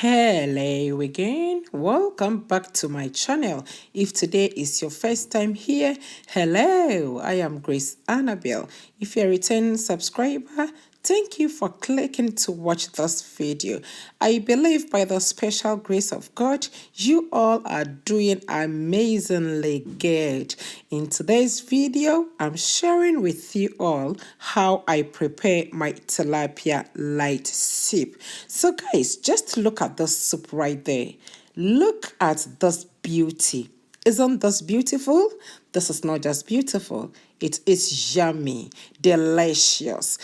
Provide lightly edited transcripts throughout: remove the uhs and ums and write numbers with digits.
Hello again, welcome back to my channel. If today is your first time here, hello, I am Grace Annabelle. If you're a returning subscriber, thank you for clicking to watch this video. I believe by the special grace of God, you all are doing amazingly good. In today's video, I'm sharing with you all how I prepare my tilapia light soup. So guys, just look at this soup right there. Look at this beauty. Isn't this beautiful? This is not just beautiful. It is yummy, delicious.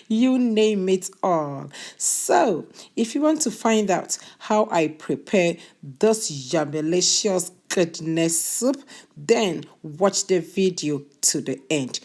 You name it all. So, if you want to find out how I prepare this yummy-licious goodness soup, then watch the video to the end.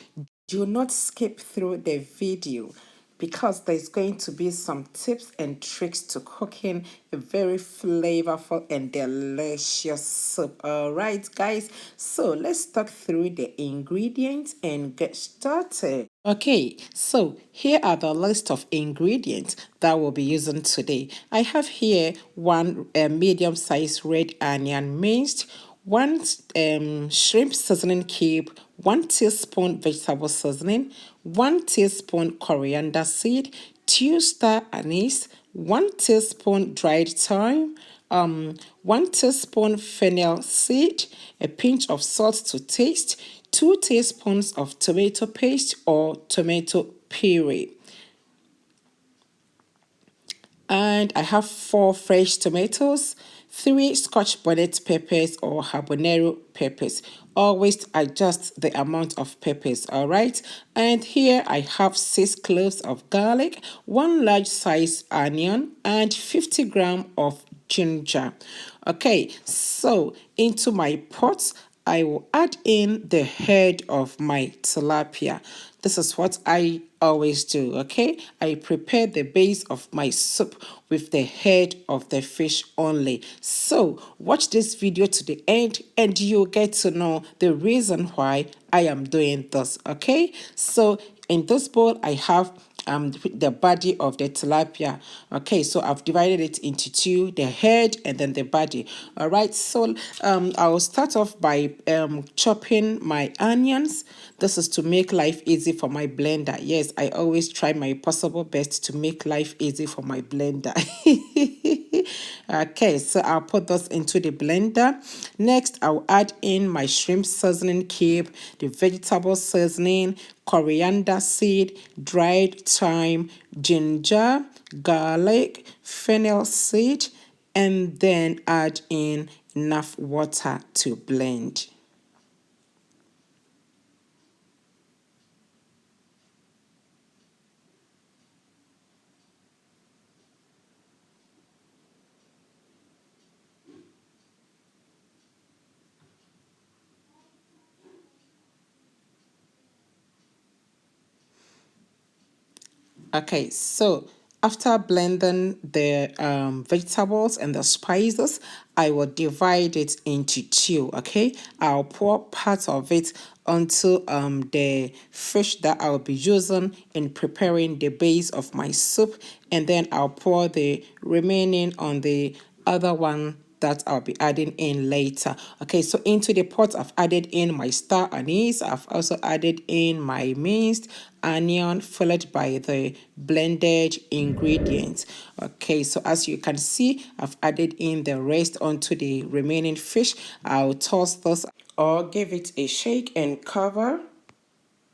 Do not skip through the video because there's going to be some tips and tricks to cooking a very flavorful and delicious soup. All right, guys, so let's talk through the ingredients and get started. Okay, so here are the list of ingredients that we'll be using today. I have here one medium-sized red onion minced, one shrimp seasoning cube, 1 teaspoon vegetable seasoning, 1 teaspoon coriander seed, 2 star anise, 1 teaspoon dried thyme, 1 teaspoon fennel seed, a pinch of salt to taste, 2 teaspoons of tomato paste or tomato puree. And I have 4 fresh tomatoes, 3 scotch bonnet peppers or habanero peppers. Always adjust the amount of peppers, all right? And here I have 6 cloves of garlic, 1 large size onion, and 50 grams of ginger. Okay, so into my pot, I will add in the head of my tilapia. This is what I always do, okay? I prepare the base of my soup with the head of the fish only. So watch this video to the end and you'll get to know the reason why I am doing this, okay? So in this bowl, I have the body of the tilapia. Okay, so I've divided it into 2, the head and then the body. All right, so I will start off by chopping my onions. This is to make life easy for my blender. Yes, I always try my possible best to make life easy for my blender. Okay, so I'll put this into the blender. Next, I'll add in my shrimp seasoning cube, the vegetable seasoning, coriander seed, dried thyme, ginger, garlic, fennel seed, and then add in enough water to blend. Okay, so after blending the vegetables and the spices, I will divide it into 2, okay? I'll pour part of it onto the fish that I'll be using in preparing the base of my soup, and then I'll pour the remaining on the other one that I'll be adding in later. Okay, so into the pot, I've added in my star anise. I've also added in my minced onion, followed by the blended ingredients. Okay, so as you can see, I've added in the rest onto the remaining fish. I'll toss this or give it a shake and cover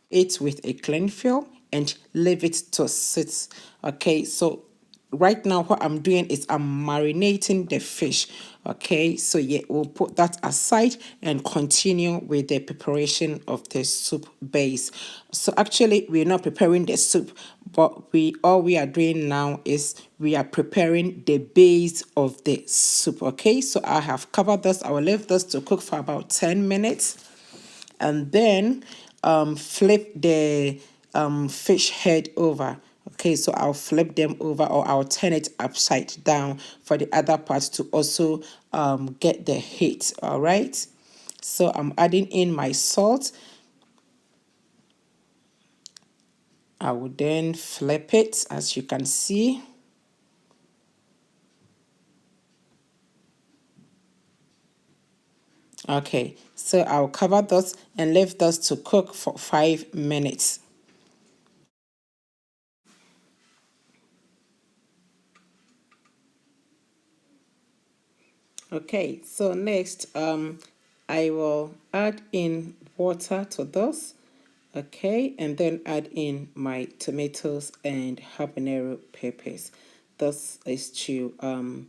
it with a cling film and leave it to sit. Okay, so right now what I'm doing is I'm marinating the fish. Okay, so yeah, we'll put that aside and continue with the preparation of the soup base. So actually we're not preparing the soup, but all we are doing now is we are preparing the base of the soup. Okay, so I have covered this. I will leave this to cook for about 10 minutes and then flip the fish head over. Okay, so I'll flip them over or I'll turn it upside down for the other part to also get the heat. All right, so I'm adding in my salt. I will then flip it, as you can see. Okay, so I'll cover those and leave those to cook for 5 minutes. Okay, so next, I will add in water to those. Okay, and then add in my tomatoes and habanero peppers. This is to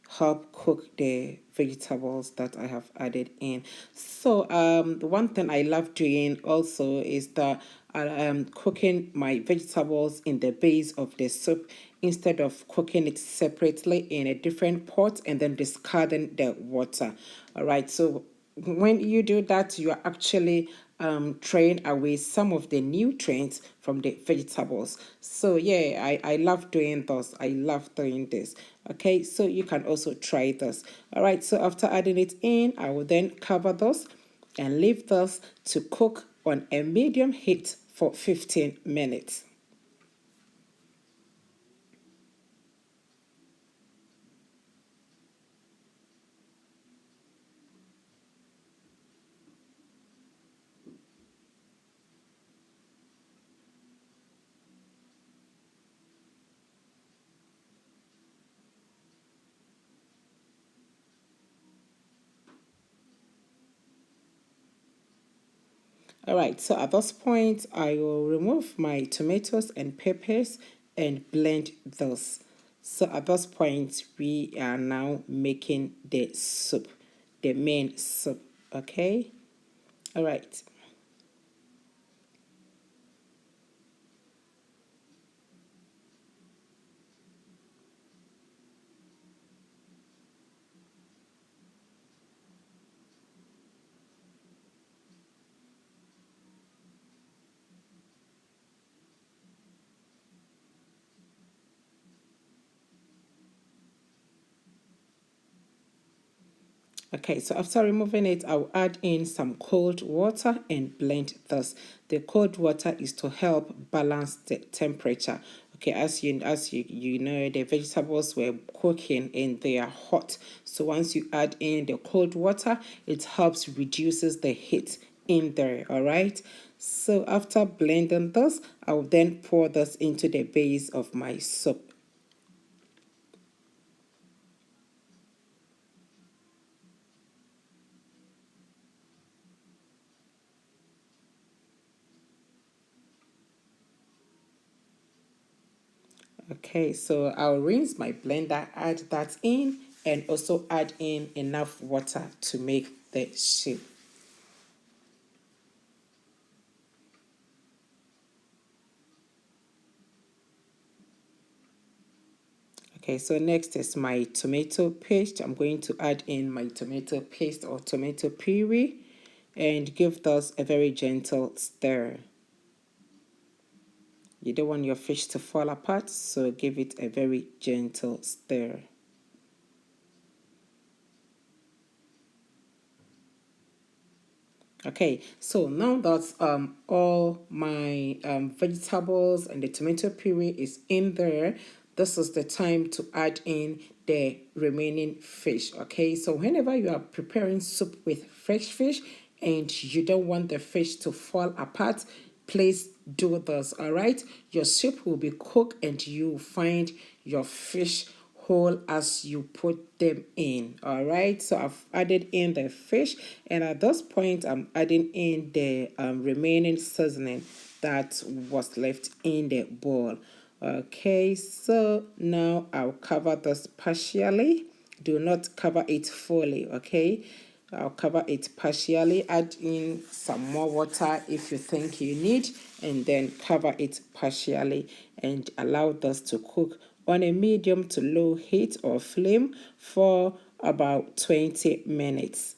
help cook the vegetables that I have added in. So the one thing I love doing also is that I am cooking my vegetables in the base of the soup instead of cooking it separately in a different pot and then discarding the water. All right, so when you do that, you are actually throwing away some of the nutrients from the vegetables. So yeah, I love doing this. I love doing this. Okay, so you can also try this. All right, so after adding it in, I will then cover this and leave this to cook on a medium heat for 15 minutes. All right, so at this point, I will remove my tomatoes and peppers and blend those. So at this point, we are now making the soup, the main soup, okay? All right. Okay, so after removing it, I'll add in some cold water and blend this. The cold water is to help balance the temperature. Okay, as you know, the vegetables were cooking and they are hot. So once you add in the cold water, it helps reduces the heat in there. All right. So after blending this, I'll then pour this into the base of my soup. Okay, so I'll rinse my blender, add that in, and also add in enough water to make the soup. Okay, so next is my tomato paste. I'm going to add in my tomato paste or tomato puree and give those a very gentle stir. You don't want your fish to fall apart, so give it a very gentle stir. Okay, so now that all my vegetables and the tomato puree is in there, this is the time to add in the remaining fish. Okay, so whenever you are preparing soup with fresh fish and you don't want the fish to fall apart, please do this. All right, your soup will be cooked and you find your fish whole as you put them in. All right, so I've added in the fish, and at this point I'm adding in the remaining seasoning that was left in the bowl. Okay, so now I'll cover this partially. Do not cover it fully. Okay, I'll cover it partially, add in some more water if you think you need, and then cover it partially and allow this to cook on a medium to low heat or flame for about 20 minutes.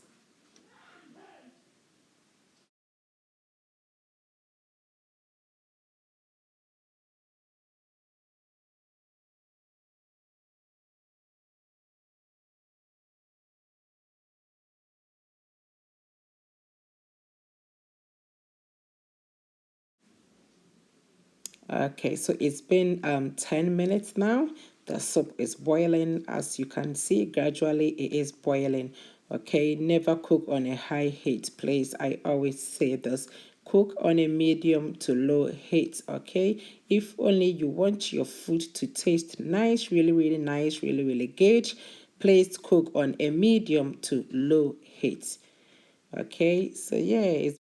Okay, so it's been 10 minutes now. The soup is boiling. As you can see, gradually it is boiling. Okay, never cook on a high heat, please. I always say this. Cook on a medium to low heat, okay? If only you want your food to taste nice, really, really nice, really, really good, please cook on a medium to low heat. Okay, so yeah,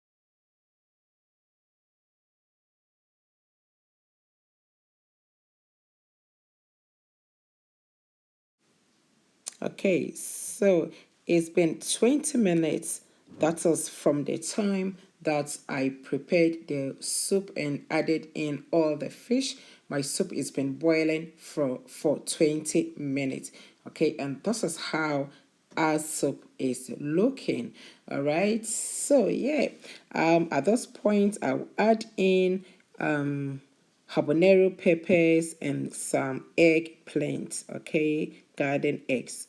okay, so it's been 20 minutes. That is from the time that I prepared the soup and added in all the fish. My soup has been boiling for 20 minutes. Okay, and this is how our soup is looking. All right, so yeah, at this point, I'll add in habanero peppers and some eggplant, okay, garden eggs.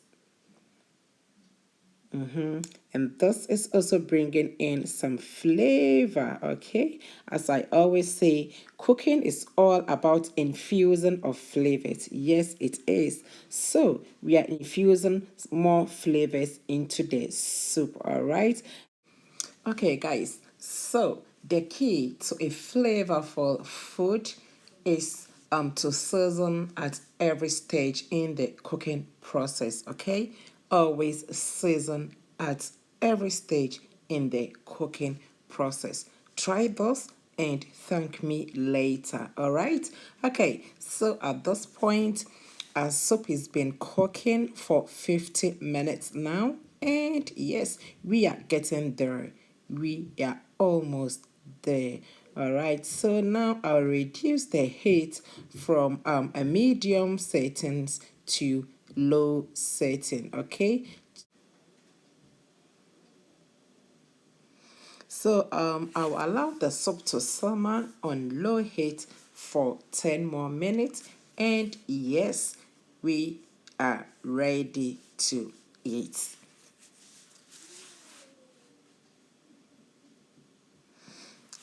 And this is also bringing in some flavor, okay? As I always say, cooking is all about infusion of flavors. Yes, it is. So we are infusing more flavors into the soup, all right? Okay, guys, so the key to a flavorful food is to season at every stage in the cooking process, okay? Always season at every stage in the cooking process. Try this and thank me later, all right? Okay, so at this point, our soup has been cooking for 50 minutes now. And yes, we are getting there. We are almost there. All right, so now I'll reduce the heat from a medium settings to low setting, okay? So I'll allow the soup to simmer on low heat for 10 more minutes. And yes, we are ready to eat.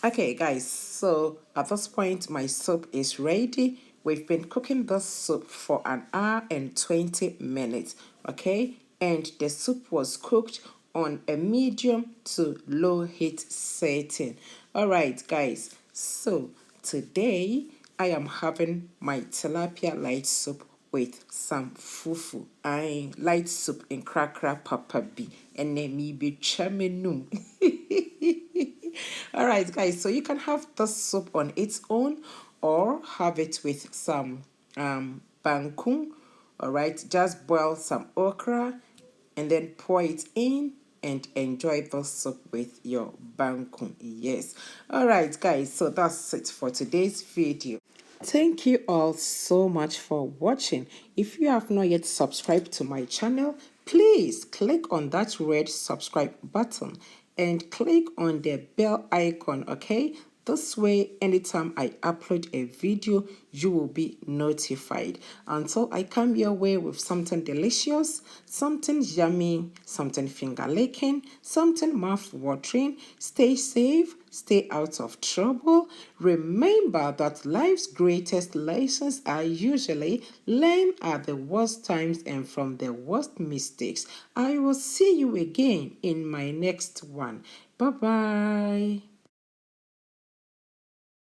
Okay, guys, so at this point, my soup is ready. We've been cooking this soup for an hour and 20 minutes, okay? And the soup was cooked on a medium to low heat setting. All right, guys, so today I am having my tilapia light soup with some fufu. I light soup in cracker papa bi and then me be chaminum. All right, guys, so you can have the soup on its own or have it with some bangkung. All right, just boil some okra and then pour it in and enjoy the soup with your bangkung. Yes. All right, guys, so that's it for today's video. Thank you all so much for watching. If you have not yet subscribed to my channel, please click on that red subscribe button and click on the bell icon, okay? This way, anytime I upload a video, you will be notified. Until I come your way with something delicious, something yummy, something finger licking, something mouth watering, stay safe, stay out of trouble. Remember that life's greatest lessons are usually learned at the worst times and from the worst mistakes. I will see you again in my next one. Bye bye.